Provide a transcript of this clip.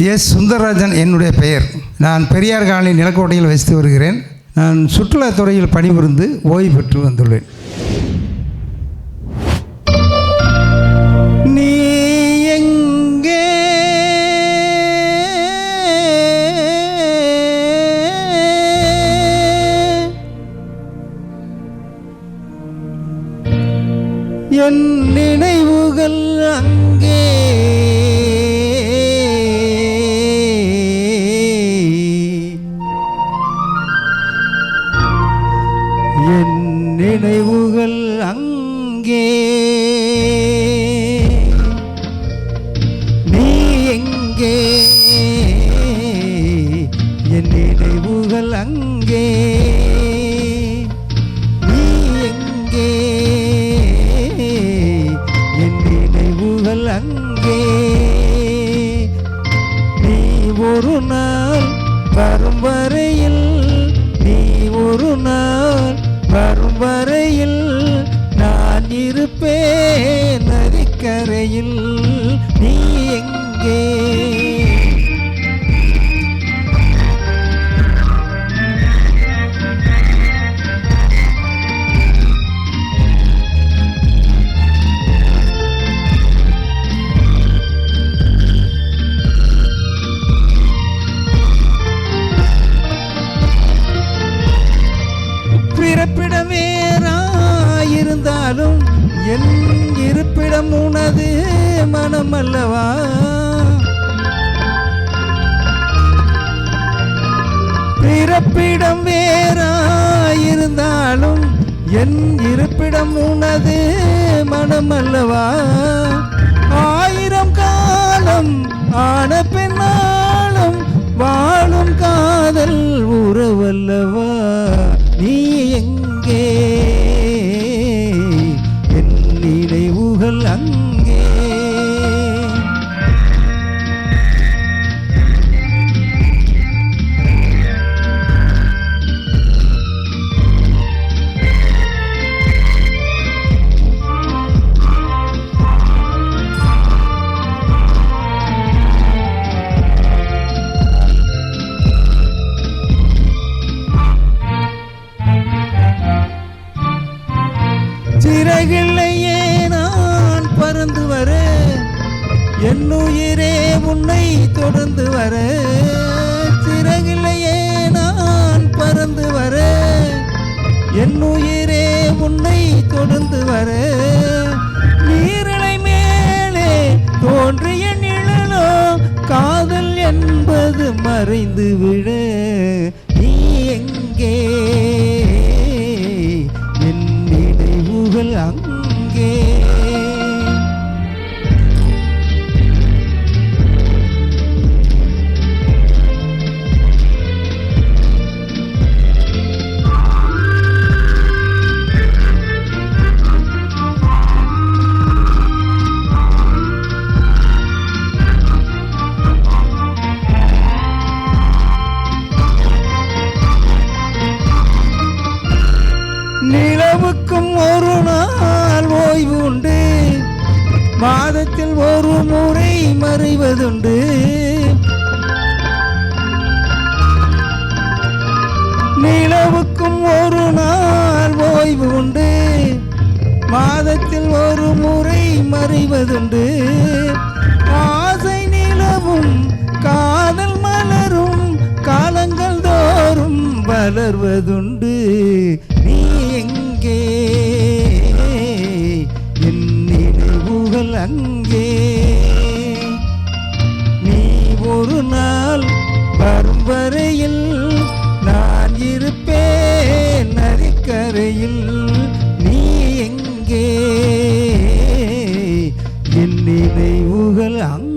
S Sundararajan என்னுடைய பெயர். நான் பெரியார் காலனி நிலக்கோட்டையில் வசித்து வருகிறேன். நான் சுற்றுலாத்துறையில் பணிபுரிந்து ஓய்வு பெற்று வந்துள்ளேன். நீ எங்கே என் நினைவுகள் அங்கே நினைவுகள் அங்கே நீ எங்கே என் நினைவுகள் அங்கே நீ எங்கே என் நினைவுகள் அங்கே நீ ஒரு நாள் வரும் வரையில் நீ ஒரு நாள் வரும் வரையில் நான் இருப்பேன் நதிக்கரையில் நீ எங்கே பிறப்பிடம் வேறாயிருந்தாலும் என் இருப்பிடம் உனது மனம் அல்லவா? பிறப்பிடம் வேறாயிருந்தாலும் என் இருப்பிடம் உனது மனம் அல்லவா? ஆயிரம் காலம் ஆன பெண்ணாலும் வாழும் காதல் உறவல்லவா? நீ எங்கே என் நினைவுகள் அங்கே சிறகில்லையே நான் பறந்து வர என் உயிரே உன்னை தொடர்ந்து வர சிறகில்லையே நான் பறந்து வர என் உயிரே உன்னை தொடர்ந்து வர நீரிழை மேலே தோன்றிய நிழலோ காதல் என்பது மறைந்து விட நீ எங்கே அங்கே நிலவுக்கும் ஒரு நாள் ஓய்வு உண்டு, மாதத்தில் ஒரு முறை மறைவதுண்டு. நிலவுக்கும் ஒரு நாள் ஓய்வு உண்டு, மாதத்தில் ஒரு முறை மறைவதுண்டு. ஆசை நிலவும் காதல் மலரும் காலங்கள் தோறும் வளர்வதுண்டு. நீ எங்கே என் நினைவுகள் அங்கே நீ ஒரு நாள் வரும் வரையில் நான் இருப்பேன் நதிக்கரையில் நீ எங்கே என் நினைவுகள் அங்கே